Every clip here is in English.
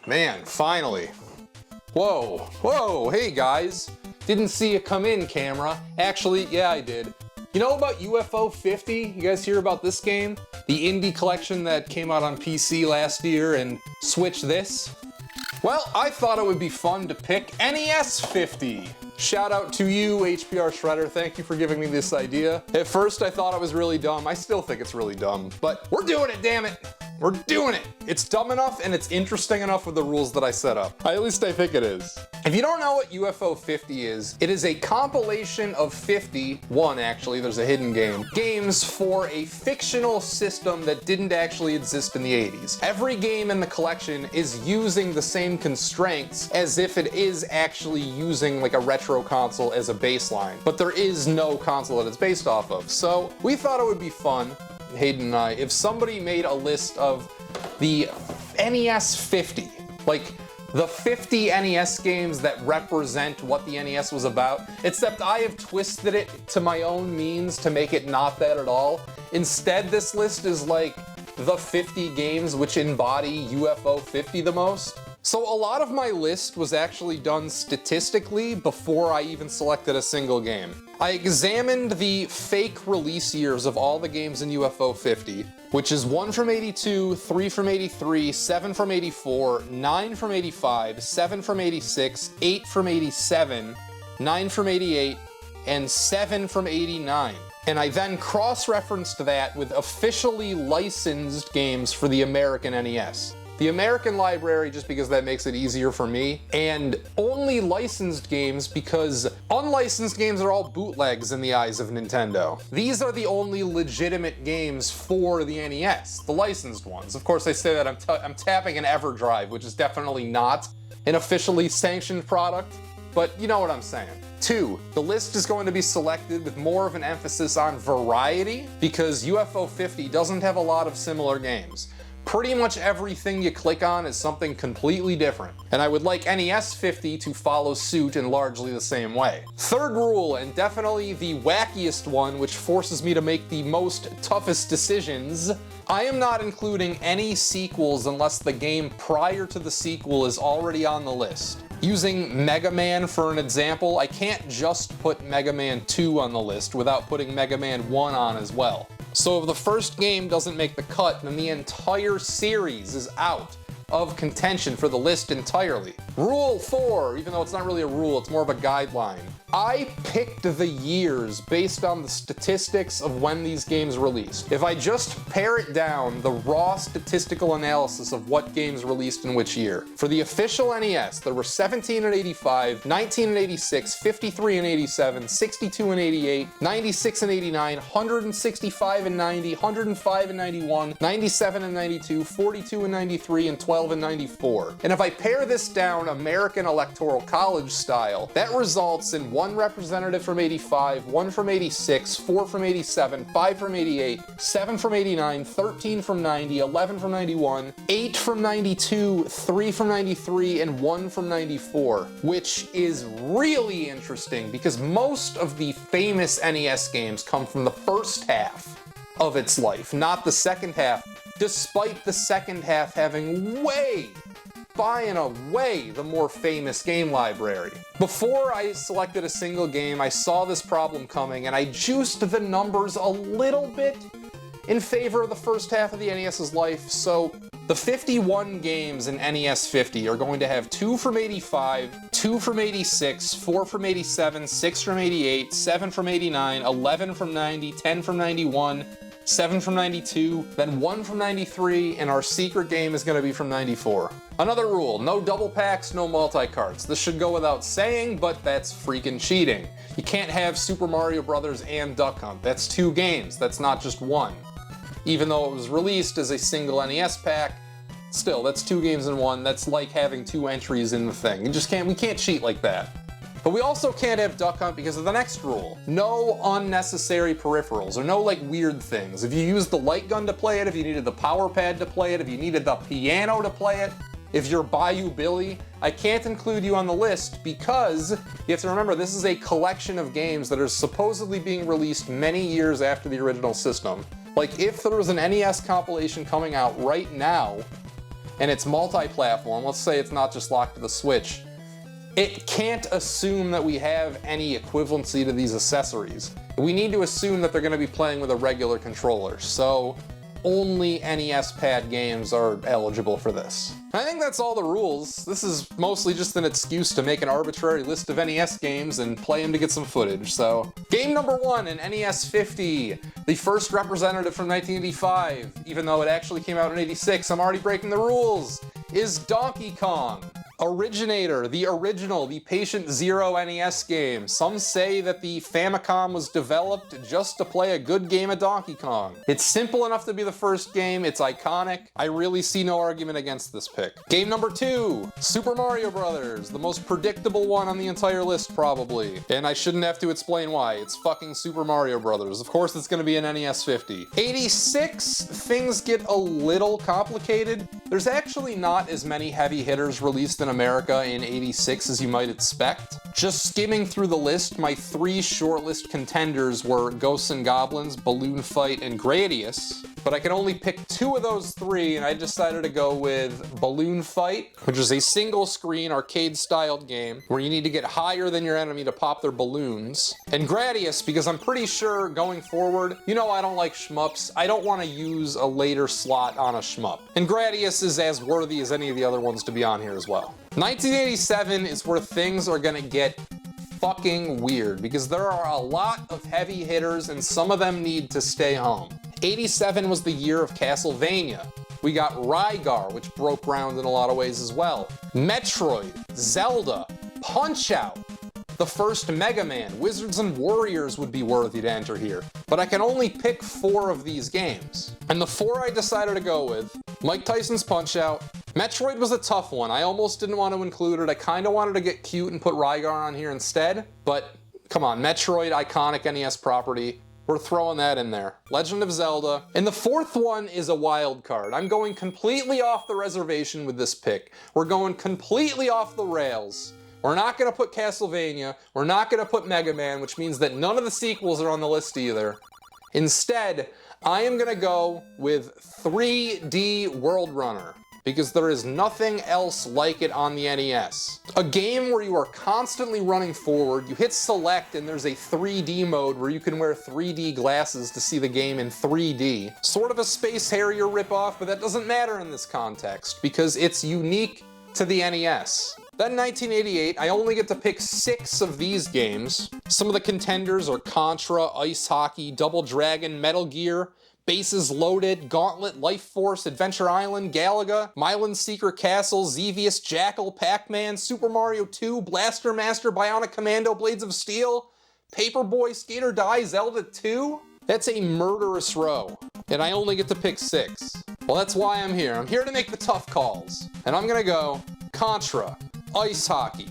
Man, finally. Whoa, hey guys. Didn't see you come in, camera. Actually, yeah, I did. You know about UFO 50? You guys hear about this game? The indie collection that came out on PC last year and Switch this? Well, I thought it would be fun to pick NES 50. Shout out to you, HPR Shredder, thank you for giving me this idea. At first I thought it was really dumb, I still think it's really dumb, but we're doing it, damn it! We're doing it! It's dumb enough and it's interesting enough with the rules that I set up. At least I think it is. If you don't know what UFO 50 is, it is a compilation of 51, actually, there's a hidden game, games for a fictional system that didn't actually exist in the 80s. Every game in the collection is using the same constraints as if it is actually using like a retro console as a baseline, but there is no console that it's based off of. So we thought it would be fun, Hayden and I, if somebody made a list of the NES 50, like the 50 NES games that represent what the NES was about, except I have twisted it to my own means to make it not that at all. Instead, this list is like the 50 games which embody UFO 50 the most. So a lot of my list was actually done statistically before I even selected a single game. I examined the fake release years of all the games in UFO 50, which is 1 from 82, 3 from 83, 7 from 84, 9 from 85, 7 from 86, 8 from 87, 9 from 88, and 7 from 89. And I then cross-referenced that with officially licensed games for the American NES. The American library, just because that makes it easier for me, and only licensed games because unlicensed games are all bootlegs in the eyes of Nintendo. These are the only legitimate games for the NES, the licensed ones. Of course, I say that I'm tapping an EverDrive, which is definitely not an officially sanctioned product, but you know what I'm saying. 2, the list is going to be selected with more of an emphasis on variety because UFO 50 doesn't have a lot of similar games. Pretty much everything you click on is something completely different, and I would like NES 50 to follow suit in largely the same way. 3rd rule, and definitely the wackiest one, which forces me to make the most toughest decisions, I am not including any sequels unless the game prior to the sequel is already on the list. Using Mega Man for an example, I can't just put Mega Man 2 on the list without putting Mega Man 1 on as well. So if the first game doesn't make the cut, then the entire series is out of contention for the list entirely. Rule 4, even though it's not really a rule, it's more of a guideline. I picked the years based on the statistics of when these games released. If I just pare it down, the raw statistical analysis of what games released in which year. For the official NES, there were 17 in 85, 19 in 86, 53 in 87, 62 in 88, 96 in 89, 165 in 90, 105 in 91, 97 in 92, 42 in 93, and 12 in 94. And if I pare this down American Electoral College style, that results in 1 representative from 85, 1 from 86, 4 from 87, 5 from 88, 7 from 89, 13 from 90, 11 from 91, 8 from 92, 3 from 93, and 1 from 94, which is really interesting because most of the famous NES games come from the first half of its life, not the second half, despite the second half having way, by and away, the more famous game library. Before I selected a single game, I saw this problem coming and I juiced the numbers a little bit in favor of the first half of the NES's life, so the 51 games in NES 50 are going to have 2 from 85, 2 from 86, 4 from 87, 6 from 88, 7 from 89, 11 from 90, 10 from 91, 7 from 92, then 1 from 93, and our secret game is going to be from 94. Another rule, no double packs, no multi-carts. This should go without saying, but that's freaking cheating. You can't have Super Mario Bros. And Duck Hunt. That's 2 games, that's not just 1. Even though it was released as a single NES pack, still, that's 2 games in 1. That's like having 2 entries in the thing. We can't cheat like that. But we also can't have Duck Hunt because of the next rule. No unnecessary peripherals, or no like weird things. If you used the light gun to play it, if you needed the power pad to play it, if you needed the piano to play it, if you're Bayou Billy, I can't include you on the list because you have to remember this is a collection of games that are supposedly being released many years after the original system. Like if there was an NES compilation coming out right now, and it's multi-platform, let's say it's not just locked to the Switch, it can't assume that we have any equivalency to these accessories. We need to assume that they're going to be playing with a regular controller, so only NES pad games are eligible for this. I think that's all the rules. This is mostly just an excuse to make an arbitrary list of NES games and play them to get some footage, so. Game number 1 in NES 50, the first representative from 1985, even though it actually came out in 86, I'm already breaking the rules, is Donkey Kong. Originator, the original, the Patient Zero NES game. Some say that the Famicom was developed just to play a good game of Donkey Kong. It's simple enough to be the first game, it's iconic. I really see no argument against this pick. Game number 2, Super Mario Brothers, the most predictable one on the entire list probably. And I shouldn't have to explain why, it's fucking Super Mario Brothers. Of course it's gonna be an NES 50. 86, things get a little complicated. There's actually not as many heavy hitters released in America in 86 as you might expect. Just skimming through the list, my 3 shortlist contenders were Ghosts and Goblins, Balloon Fight, and Gradius. But I can only pick 2 of those 3, and I decided to go with Balloon Fight, which is a single-screen, arcade-styled game where you need to get higher than your enemy to pop their balloons. And Gradius, because I'm pretty sure going forward, you know I don't like shmups, I don't want to use a later slot on a shmup. And Gradius is as worthy as any of the other ones to be on here as well. 1987 is where things are gonna get fucking weird, because there are a lot of heavy hitters and some of them need to stay home. 87 was the year of Castlevania. We got Rygar, which broke ground in a lot of ways as well. Metroid, Zelda, Punch-Out! The first Mega Man, Wizards and Warriors would be worthy to enter here. But I can only pick 4 of these games. And the 4 I decided to go with, Mike Tyson's Punch-Out. Metroid was a tough one. I almost didn't want to include it. I kind of wanted to get cute and put Rygar on here instead. But come on, Metroid, iconic NES property. We're throwing that in there. Legend of Zelda. And the 4th one is a wild card. I'm going completely off the reservation with this pick. We're going completely off the rails. We're not going to put Castlevania. We're not going to put Mega Man, which means that none of the sequels are on the list either. Instead, I am going to go with 3D World Runner, because there is nothing else like it on the NES. A game where you are constantly running forward, you hit select and there's a 3D mode where you can wear 3D glasses to see the game in 3D. Sort of a Space Harrier ripoff, but that doesn't matter in this context because it's unique to the NES. Then 1988, I only get to pick 6 of these games. Some of the contenders are Contra, Ice Hockey, Double Dragon, Metal Gear, Bases Loaded, Gauntlet, Life Force, Adventure Island, Galaga, Myland's Secret Castle, Xevious, Jackal, Pac-Man, Super Mario 2, Blaster Master, Bionic Commando, Blades of Steel, Paperboy, Skate or Die, Zelda 2? That's a murderous row, and I only get to pick 6. Well, that's why I'm here. I'm here to make the tough calls. And I'm gonna go Contra, Ice Hockey,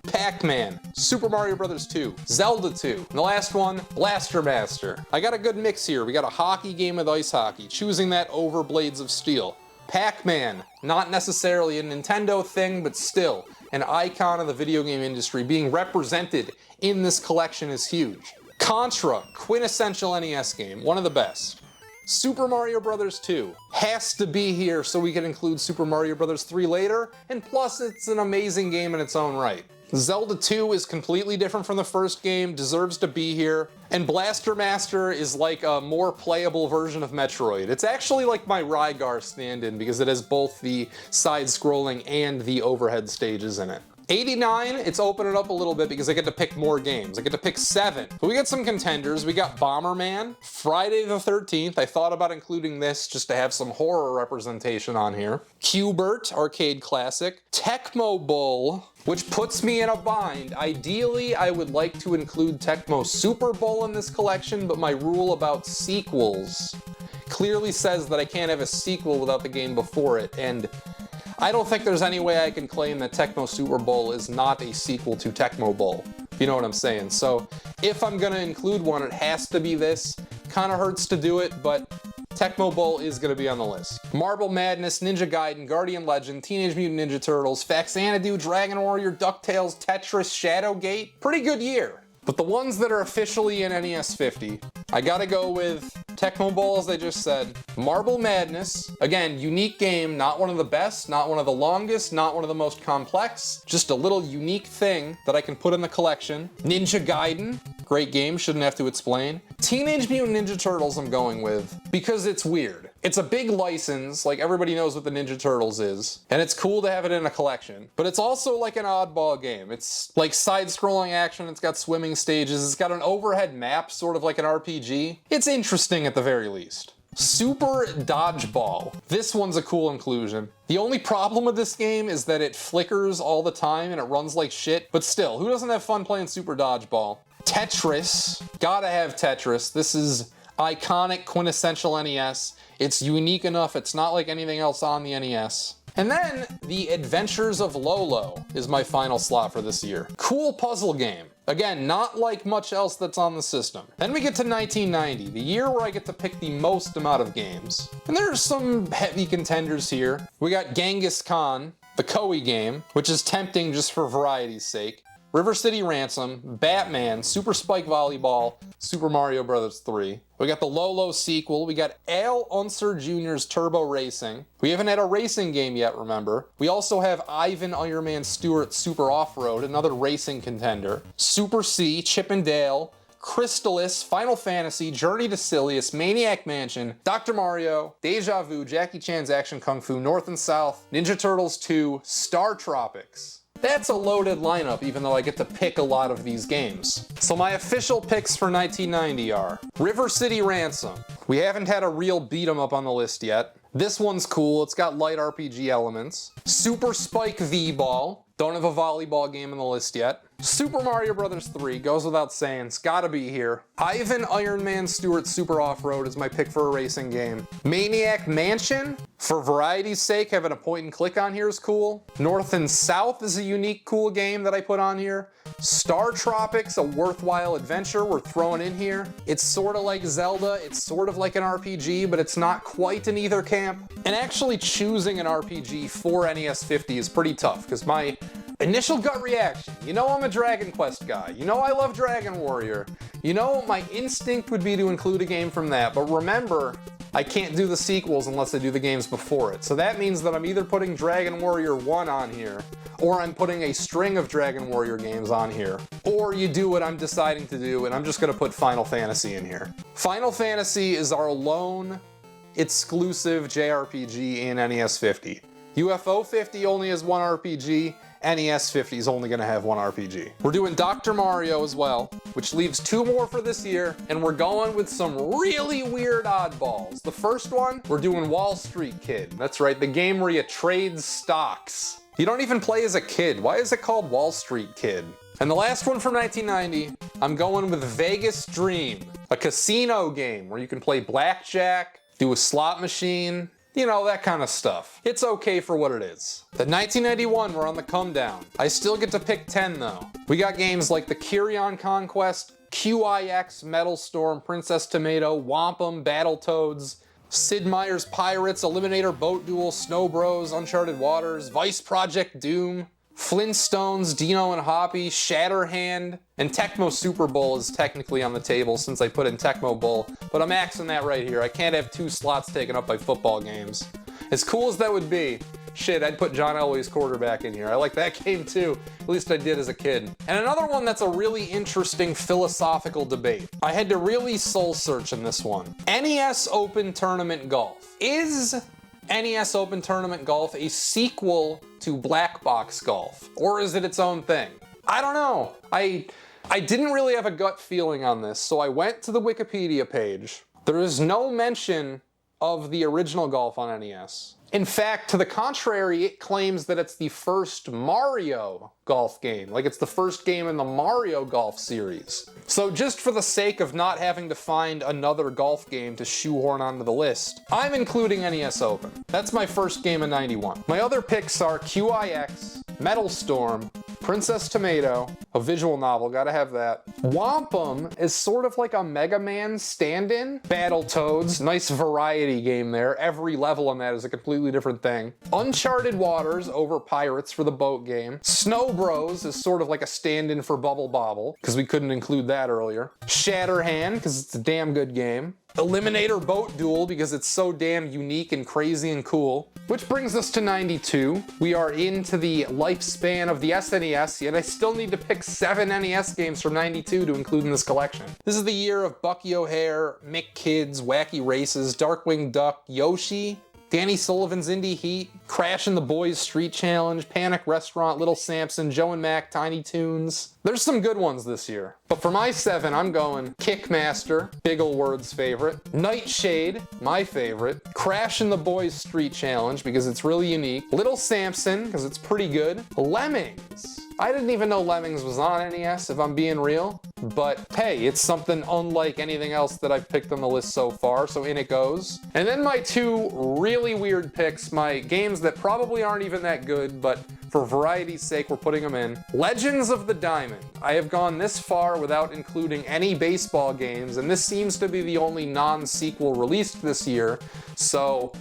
Pac-Man, Super Mario Bros. 2, Zelda 2, and the last one, Blaster Master. I got a good mix here. We got a hockey game with Ice Hockey, choosing that over Blades of Steel. Pac-Man, not necessarily a Nintendo thing, but still, an icon of the video game industry being represented in this collection is huge. Contra, quintessential NES game, one of the best. Super Mario Bros. 2 has to be here so we can include Super Mario Bros. 3 later, and plus it's an amazing game in its own right. Zelda 2 is completely different from the first game, deserves to be here, and Blaster Master is like a more playable version of Metroid. It's actually like my Rygar stand-in because it has both the side-scrolling and the overhead stages in it. 89, it's opening up a little bit because I get to pick more games. I get to pick 7. But we got some contenders. We got Bomberman, Friday the 13th. I thought about including this just to have some horror representation on here. Q*bert, arcade classic. Tecmo Bowl, which puts me in a bind. Ideally, I would like to include Tecmo Super Bowl in this collection, but my rule about sequels clearly says that I can't have a sequel without the game before it, and I don't think there's any way I can claim that Tecmo Super Bowl is not a sequel to Tecmo Bowl, if you know what I'm saying. So if I'm gonna include one, it has to be this. Kinda hurts to do it, but Tecmo Bowl is gonna be on the list. Marble Madness, Ninja Gaiden, Guardian Legend, Teenage Mutant Ninja Turtles, Faxanadu, Dragon Warrior, DuckTales, Tetris, Shadowgate. Pretty good year. But the ones that are officially in NES 50, I gotta go with Tecmo Bowl, as I just said. Marble Madness. Again, unique game, not one of the best, not one of the longest, not one of the most complex. Just a little unique thing that I can put in the collection. Ninja Gaiden. Great game, shouldn't have to explain. Teenage Mutant Ninja Turtles I'm going with because it's weird. It's a big license, like everybody knows what the Ninja Turtles is, and it's cool to have it in a collection. But it's also like an oddball game. It's like side-scrolling action, it's got swimming stages, it's got an overhead map, sort of like an RPG. It's interesting at the very least. Super Dodgeball. This one's a cool inclusion. The only problem with this game is that it flickers all the time and it runs like shit, but still, who doesn't have fun playing Super Dodgeball? Tetris. Gotta have Tetris. This is iconic, quintessential NES. It's unique enough, it's not like anything else on the NES. And then, The Adventures of Lolo is my final slot for this year. Cool puzzle game. Again, not like much else that's on the system. Then we get to 1990, the year where I get to pick the most amount of games. And there are some heavy contenders here. We got Genghis Khan, the Koei game, which is tempting just for variety's sake. River City Ransom, Batman, Super Spike Volleyball, Super Mario Bros. 3. We got the Lolo sequel, we got Al Unser Jr.'s Turbo Racing. We haven't had a racing game yet, remember. We also have Ivan Iron Man Stewart's Super Off-Road, another racing contender. Super C, Chip and Dale, Crystalis, Final Fantasy, Journey to Silius, Maniac Mansion, Dr. Mario, Deja Vu, Jackie Chan's Action Kung Fu, North and South, Ninja Turtles 2, Star Tropics. That's a loaded lineup, even though I get to pick a lot of these games. So my official picks for 1990 are River City Ransom. We haven't had a real beat 'em up on the list yet. This one's cool, it's got light RPG elements. Super Spike V-Ball. Don't have a volleyball game on the list yet. Super Mario Bros. 3, goes without saying, it's gotta be here. Ivan Iron Man Stewart's Super Off-Road is my pick for a racing game. Maniac Mansion, for variety's sake, having a point and click on here is cool. North and South is a unique, cool game that I put on here. Star Tropics, a worthwhile adventure we're throwing in here. It's sort of like Zelda, it's sort of like an RPG, but it's not quite in either camp. And actually choosing an RPG for NES 50 is pretty tough, because my initial gut reaction, you know I'm a Dragon Quest guy, you know I love Dragon Warrior, you know my instinct would be to include a game from that, but remember, I can't do the sequels unless I do the games before it. So that means that I'm either putting Dragon Warrior 1 on here, or I'm putting a string of Dragon Warrior games on here. Or you do what I'm deciding to do, and I'm just gonna put Final Fantasy in here. Final Fantasy is our lone exclusive JRPG in NES 50. UFO 50 only has one RPG, NES 50 is only gonna have one RPG. We're doing Dr. Mario as well, which leaves 2 more for this year, and we're going with some really weird oddballs. The first one, we're doing Wall Street Kid. That's right, the game where you trade stocks. You don't even play as a kid. Why is it called Wall Street Kid? And the last one from 1990, I'm going with Vegas Dream, a casino game where you can play blackjack, do a slot machine, you know, that kind of stuff. It's okay for what it is. The 1991, we're on the come down. I still get to pick 10 though. We got games like the Kyrion Conquest, QIX, Metal Storm, Princess Tomato, Wampum, Battletoads, Sid Meier's Pirates, Eliminator Boat Duel, Snow Bros, Uncharted Waters, Vice Project Doom, Flintstones, Dino and Hoppy, Shatterhand, and Tecmo Super Bowl is technically on the table since I put in Tecmo Bowl, but I'm axing that right here. I can't have 2 slots taken up by football games. As cool as that would be, shit, I'd put John Elway's quarterback in here. I like that game too, at least I did as a kid. And another one that's a really interesting philosophical debate. I had to really soul search in this one. NES Open Tournament Golf. Is NES Open Tournament Golf a sequel to Black Box Golf? Or is it its own thing? I don't know. I didn't really have a gut feeling on this, so I went to the Wikipedia page. There is no mention of the original golf on NES. In fact, to the contrary, it claims that it's the first Mario golf game. Like it's the first game in the Mario Golf series. So just for the sake of not having to find another golf game to shoehorn onto the list, I'm including NES Open. That's my first game in 91. My other picks are QIX, Metal Storm, Princess Tomato, a visual novel, gotta have that. Wampum is sort of like a Mega Man stand-in. Battletoads, nice variety game there. Every level on that is a completely different thing. Uncharted Waters over Pirates for the boat game. Snow Bros is sort of like a stand-in for Bubble Bobble, because we couldn't include that earlier. Shatterhand, because it's a damn good game. Eliminator Boat Duel because it's so damn unique and crazy and cool. Which brings us to 92. We are into the lifespan of the SNES, yet I still need to pick 7 NES games from 92 to include in this collection. This is the year of Bucky O'Hare, Mick Kids, Wacky Races, Darkwing Duck, Yoshi, Danny Sullivan's Indie Heat, Crash and the Boys Street Challenge, Panic Restaurant, Little Samson, Joe and Mac, Tiny Toons. There's some good ones this year. But for my 7, I'm going Kickmaster, Big Ol' Word's favorite, Nightshade, my favorite, Crash and the Boys Street Challenge because it's really unique, Little Samson because it's pretty good, Lemmings. I didn't even know Lemmings was on NES, if I'm being real. But hey, it's something unlike anything else that I've picked on the list so far, so in it goes. And then my 2 really weird picks, my games that probably aren't even that good, but for variety's sake, we're putting them in. Legends of the Diamond. I have gone this far without including any baseball games, and this seems to be the only non-sequel released this year, so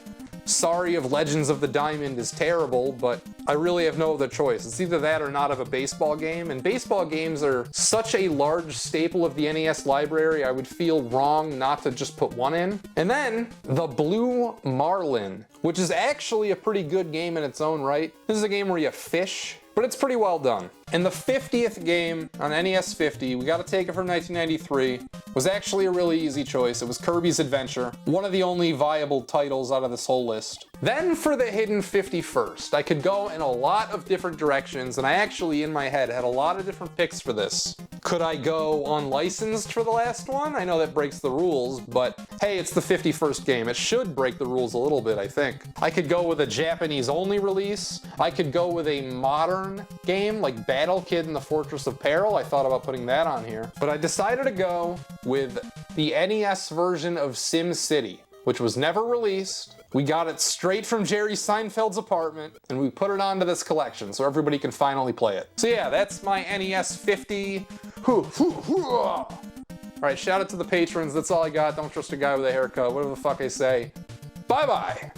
sorry if Legends of the Diamond is terrible, but I really have no other choice. It's either that or not of a baseball game, and baseball games are such a large staple of the NES library, I would feel wrong not to just put one in. And then, The Blue Marlin, which is actually a pretty good game in its own right. This is a game where you fish, but it's pretty well done. And the 50th game on NES 50, we gotta take it from 1993, was actually a really easy choice. It was Kirby's Adventure, one of the only viable titles out of this whole list. Then for the hidden 51st, I could go in a lot of different directions, and I actually, in my head, had a lot of different picks for this. Could I go unlicensed for the last one? I know that breaks the rules, but hey, it's the 51st game. It should break the rules a little bit, I think. I could go with a Japanese-only release. I could go with a modern game, like Battle Kid in the Fortress of Peril. I thought about putting that on here. But I decided to go with the NES version of Sim City, which was never released. We got it straight from Jerry Seinfeld's apartment, and we put it onto this collection so everybody can finally play it. So yeah, that's my NES 50. All right, shout out to the patrons. That's all I got. Don't trust a guy with a haircut. Whatever the fuck I say. Bye-bye.